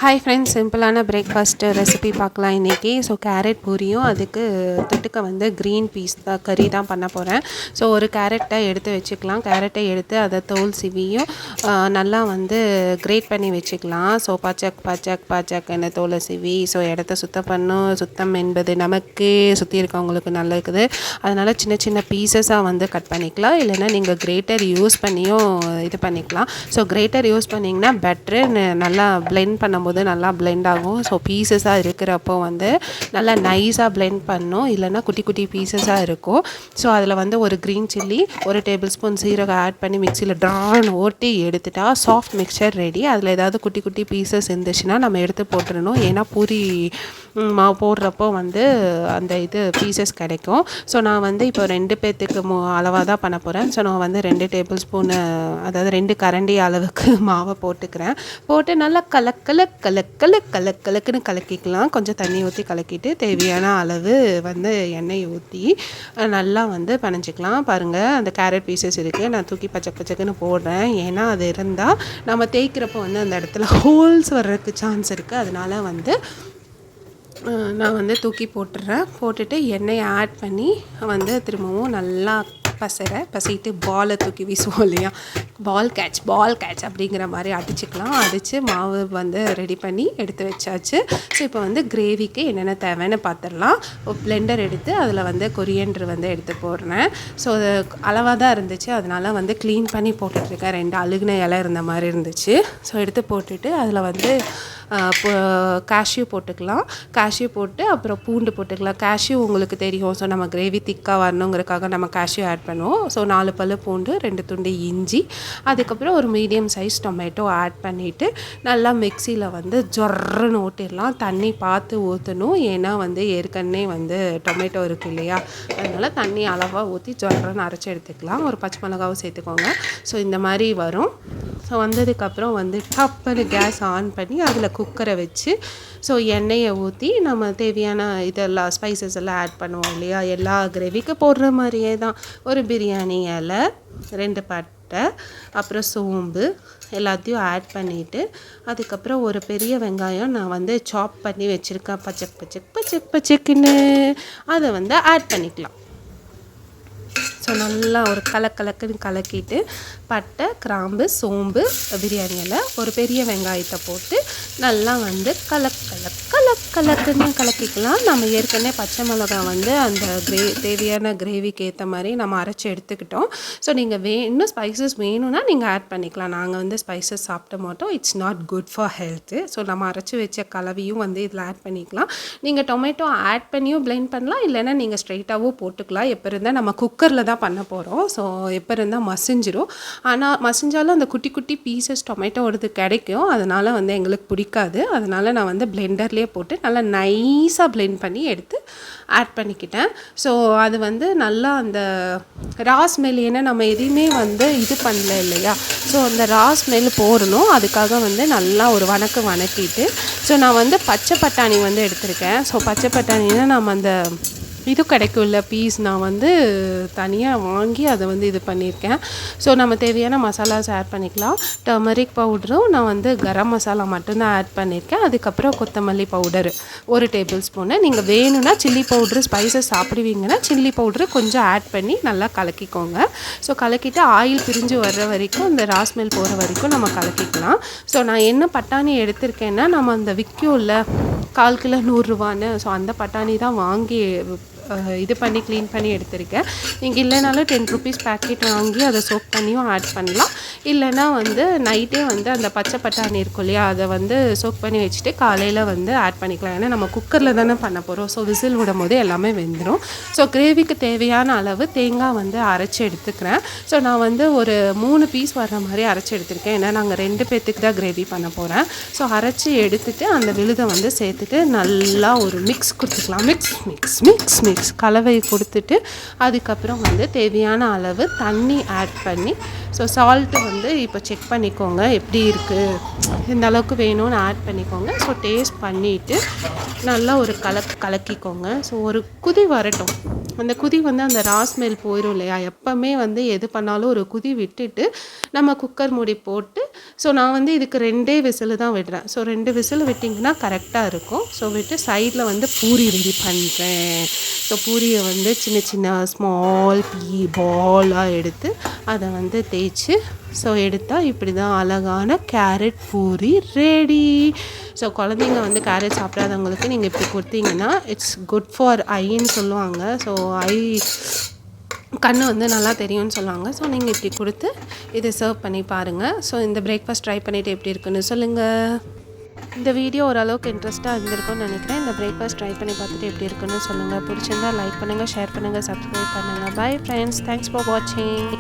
Hi friends, சிம்பிளான breakfast recipe பார்க்கலாம் இன்றைக்கி. ஸோ கேரட் பூரியும் அதுக்கு தொட்டுக்க வந்து க்ரீன் பீஸ் தான் கறி தான் பண்ண போகிறேன். ஸோ ஒரு கேரட்டை எடுத்து வச்சுக்கலாம். கேரட்டை எடுத்து அதை தோல் சிவியும் நல்லா வந்து கிரேட் பண்ணி வச்சுக்கலாம். ஸோ பாச்சக்குன்னு தோலை சிவி ஸோ இடத்த சுத்தம் என்பது நமக்கு சுற்றி இருக்கவங்களுக்கு நல்லது. அதனால் சின்ன சின்ன பீசஸாக வந்து கட் பண்ணிக்கலாம். இல்லைன்னா நீங்கள் கிரேட்டர் யூஸ் பண்ணியும் இது பண்ணிக்கலாம். ஸோ கிரேட்டர் யூஸ் பண்ணிங்கன்னா பெட்ரு, நல்லா பிளெண்ட் பண்ணும்போது நல்லா பிளெண்ட் ஆகும். ஸோ பீசஸாக இருக்கிறப்போ வந்து நல்லா நைஸாக பிளெண்ட் பண்ணும், இல்லைன்னா குட்டி குட்டி பீசஸாக இருக்கும். ஸோ அதில் வந்து ஒரு க்ரீன் சில்லி, ஒரு டேபிள் ஸ்பூன் சீரகம் ஆட் பண்ணி மிக்சியில் ட்ரான்னு ஓட்டி எடுத்துட்டா சாஃப்ட் மிக்சர் ரெடி. அதில் ஏதாவது குட்டி குட்டி பீசஸ் இருந்துச்சுன்னா நம்ம எடுத்து போட்டுடணும். ஏன்னா பூரி மாவு போடுறப்போ வந்து அந்த இது பீசஸ் கிடைக்கும். ஸோ நான் வந்து இப்போ 2 பேர்த்துக்கு அளவாக தான் பண்ண போகிறேன். ஸோ நான் வந்து 2 டேபிள் ஸ்பூனு, அதாவது 2 கரண்டி அளவுக்கு மாவை போட்டுக்கிறேன். போட்டு நல்லா கலக்குன்னு கலக்கிக்கலாம். கொஞ்சம் தண்ணி ஊற்றி கலக்கிட்டு தேவையான அளவு வந்து எண்ணெய் ஊற்றி நல்லா வந்து பனைஞ்சிக்கலாம். பாருங்கள், அந்த கேரட் பீசஸ் இருக்குது. நான் தூக்கி பச்சக்குன்னு போடுறேன். ஏன்னா அது இருந்தால் நம்ம தேய்க்கிறப்போ வந்து அந்த இடத்துல ஹோல்ஸ் வர்றதுக்கு சான்ஸ் இருக்குது. அதனால் வந்து நான் வந்து தூக்கி போட்டுட்டு எண்ணெயை ஆட் பண்ணி வந்து திரும்பவும் நல்லா பசிட்டு பாலை தூக்கி வீசுவோம் இல்லையா, பால் கேட்ச் அப்படிங்கிற மாதிரி அடித்து மாவு வந்து ரெடி பண்ணி எடுத்து வச்சாச்சு. ஸோ இப்போ வந்து கிரேவிக்கு என்னென்ன தேவைன்னு பார்த்துடலாம். பிளெண்டர் எடுத்து அதில் வந்து கொரியண்டர் வந்து எடுத்து போடுறேன். ஸோ அது அளவாக தான் இருந்துச்சு, அதனால் வந்து க்ளீன் பண்ணி போட்டுட்ருக்கேன். 2 அழுகுன இலை இருந்த மாதிரி இருந்துச்சு. ஸோ எடுத்து போட்டுட்டு அதில் வந்து கேஷ்யூ போட்டுக்கலாம். கேஷ்யூ போட்டு அப்புறம் பூண்டு போட்டுக்கலாம். கேஷ்யூ உங்களுக்கு தெரியும். ஸோ நம்ம கிரேவி திக்காக வரணுங்கிறதுக்காக நம்ம கேஷ்யூ ஆட் பண்ணுவோம். ஸோ 4 பல்லு பூண்டு, 2 துண்டு இஞ்சி, அதுக்கப்புறம் ஒரு மீடியம் சைஸ் டொமேட்டோ ஆட் பண்ணிவிட்டு நல்லா மிக்சியில் வந்து ஜொர்ன்னு ஊற்றிடலாம். தண்ணி பார்த்து ஊற்றணும். ஏன்னா வந்து ஏற்கனவே வந்து டொமேட்டோ இருக்குது இல்லையா, அதனால் தண்ணி அளவாக ஊற்றி ஜொர்ன்னு அரைச்சி எடுத்துக்கலாம். ஒரு பச்சை மிளகாவும் சேர்த்துக்கோங்க. ஸோ இந்த மாதிரி வரும். ஸோ வந்ததுக்கப்புறம் வந்து டப்புன்னு கேஸ் ஆன் பண்ணி அதில் குக்கரை வச்சு ஸோ எண்ணெயை ஊற்றி நம்ம தேவையான இதெல்லாம் ஸ்பைசஸ் எல்லாம் ஆட் பண்ணுவோம் இல்லையா, எல்லா கிரேவிக்கு போடுற மாதிரியே தான். ஒரு பிரியாணி இலை, 2 பட்டை, அப்புறம் சோம்பு எல்லாத்தையும் ஆட் பண்ணிவிட்டு அதுக்கப்புறம் ஒரு பெரிய வெங்காயம் நான் வந்து சாப் பண்ணி வச்சுருக்கேன். பச்சக்குன்னு அதை வந்து ஆட் பண்ணிக்கலாம். ஸோ நல்லா ஒரு கலக்குன்னு கலக்கிட்டு பட்டை, கிராம்பு, சோம்பு, பிரியாணி இலை, ஒரு பெரிய வெங்காயத்தை போட்டு நல்லா வந்து கலக்குன்னு கலக்கிக்கலாம். நம்ம ஏற்கனவே பச்சை மிளகா வந்து அந்த தேவையான கிரேவிக்கு ஏற்ற மாதிரி நம்ம அரைச்சி எடுத்துக்கிட்டோம். ஸோ நீங்கள் இன்னும் ஸ்பைசஸ் வேணும்னா நீங்கள் ஆட் பண்ணிக்கலாம். நாங்கள் வந்து ஸ்பைசஸ் சாப்பிட மாட்டோம். It's not good for health. So நம்ம அரைச்சி வச்ச கலவையும் வந்து இதில் ஆட் பண்ணிக்கலாம். நீங்கள் டொமேட்டோ ஆட் பண்ணியும் பிளெண்ட் பண்ணலாம், இல்லைன்னா நீங்கள் ஸ்ட்ரைட்டாகவும் போட்டுக்கலாம். எப்போ இருந்தால் நம்ம குக்கரில் தான் பண்ண போகிறோம். ஸோ எப்போ இருந்தால் மசிஞ்சிரும். ஆனால் மசிஞ்சாலும் அந்த குட்டி குட்டி பீசஸ் டொமேட்டோடது கிடைக்கும். அதனால் வந்து எங்களுக்கு பிடிக்காது. அதனால் நான் வந்து பிளெண்டர்லேயே போட்டு நல்லா நைஸாக பிளெண்ட் பண்ணி எடுத்து ஆட் பண்ணிக்கிட்டேன். ஸோ அது வந்து நல்லா அந்த ரா ஸ்மெல், ஏன்னா நம்ம எதையுமே வந்து இது பண்ணல இல்லையா, ஸோ அந்த ரா ஸ்மெல் போடணும். அதுக்காக வந்து நல்லா ஒரு வணக்கிட்டு ஸோ நான் வந்து பச்சை பட்டாணி வந்து எடுத்திருக்கேன். ஸோ பச்சை பட்டாணின்னா நம்ம அந்த இது கிடைக்கும்ல பீஸ், நான் வந்து தனியாக வாங்கி அதை வந்து இது பண்ணியிருக்கேன். ஸோ நம்ம தேவையான மசாலாஸ் ஆட் பண்ணிக்கலாம். டர்மரிக் பவுடரும் நான் வந்து கரம் மசாலா மட்டும்தான் ஆட் பண்ணியிருக்கேன். அதுக்கப்புறம் கொத்தமல்லி பவுடரு 1 டேபிள் ஸ்பூனு. நீங்கள் வேணும்னா சில்லி பவுட்ரு ஸ்பைசஸ் சாப்பிடுவீங்கன்னா சில்லி பவுட்ரு கொஞ்சம் ஆட் பண்ணி நல்லா கலக்கிக்கோங்க. ஸோ கலக்கிட்டு ஆயில் பிரிஞ்சு வர்ற வரைக்கும், இந்த ராஸ்மெல் போகிற வரைக்கும் நம்ம கலக்கிக்கலாம். ஸோ நான் என்ன பட்டாணி எடுத்திருக்கேன்னா, நம்ம அந்த விற்கும்ல 1/4 கிலோ 100 ரூபான்னு, ஸோ அந்த பட்டாணி தான் வாங்கி இது பண்ணி க்ளீன் பண்ணி எடுத்திருக்கேன். நீங்கள் இல்லைனாலும் 10 ருபீஸ் பேக்கெட் வாங்கி அதை சோக் பண்ணியும் ஆட் பண்ணலாம். இல்லைனா வந்து நைட்டே வந்து அந்த பச்சை பட்டாணி இருக்கும் இல்லையா, அதை வந்து சோக் பண்ணி வச்சுட்டு காலையில் வந்து ஆட் பண்ணிக்கலாம். ஏன்னா நம்ம குக்கரில் தானே பண்ண போகிறோம். ஸோ விசில் விடும் போது எல்லாமே வெந்துடும். ஸோ கிரேவிக்கு தேவையான அளவு தேங்காய் வந்து அரைச்சி எடுத்துக்கிறேன். ஸோ நான் வந்து ஒரு 3 பீஸ் வர்ற மாதிரி அரைச்சி எடுத்திருக்கேன். ஏன்னா நாங்கள் 2 பேர்த்துக்கு தான் கிரேவி பண்ண போகிறேன். ஸோ அரைச்சி எடுத்துகிட்டு அந்த விழுதை வந்து சேர்த்துட்டு நல்லா ஒரு மிக்ஸ் கொடுத்துக்கலாம். மிக்ஸ் கலவை கொடுத்துட்டு அதுக்கப்புறம் வந்து தேவையான அளவு தண்ணி ஆட் பண்ணி ஸோ சால்ட்டு வந்து இப்போ செக் பண்ணிக்கோங்க எப்படி இருக்குது, இந்த அளவுக்கு வேணும்னு ஆட் பண்ணிக்கோங்க. ஸோ டேஸ்ட் பண்ணிவிட்டு நல்லா ஒரு கலக்கிக்கோங்க. ஸோ ஒரு கொதி வரட்டும். அந்த கொதி வந்து அந்த ரா ஸ்மெல் போயிடும் இல்லையா. எப்போவுமே வந்து எது பண்ணாலும் ஒரு கொதி விட்டுட்டு நம்ம குக்கர் மூடி போட்டு, ஸோ நான் வந்து இதுக்கு 2 விசில் தான் விடுறேன். ஸோ 2 விசில் விட்டிங்கன்னா கரெக்டாக இருக்கும். ஸோ விட்டு சைடில் வந்து பூரி ரெடி பண்ணுறேன். ஸோ பூரியை வந்து சின்ன சின்ன ஸ்மால் பாலாக எடுத்து அதை வந்து தேய்ச்சி ஸோ எடுத்தால் இப்படி தான் அழகான கேரட் பூரி ரெடி. ஸோ குழந்தைங்க வந்து கேரட் சாப்பிடாதவங்களுக்கு நீங்கள் இப்படி கொடுத்தீங்கன்னா இட்ஸ் குட் ஃபார் ஐன்னு சொல்லுவாங்க. ஸோ கண் வந்து நல்லா தெரியும்னு சொல்லுவாங்க. ஸோ நீங்கள் இப்படி கொடுத்து இதை சர்வ் பண்ணி பாருங்கள். ஸோ இந்த பிரேக்ஃபாஸ்ட் ட்ரை பண்ணிவிட்டு எப்படி இருக்குன்னு சொல்லுங்கள். இந்த வீடியோ ஓரளவுக்கு இன்ட்ரெஸ்ட்டாக இருந்திருக்கும்னு நினைக்கிறேன். இந்த பிரேக்ஃபாஸ்ட் ட்ரை பண்ணி பார்த்துட்டு எப்படி இருக்குன்னு சொல்லுங்கள். பிடிச்சிருந்தா லைக் பண்ணுங்கள், ஷேர் பண்ணுங்கள், சப்ஸ்கிரைப் பண்ணுங்கள். பை ஃப்ரெண்ட்ஸ், தேங்க்ஸ் ஃபார் வாட்சிங்.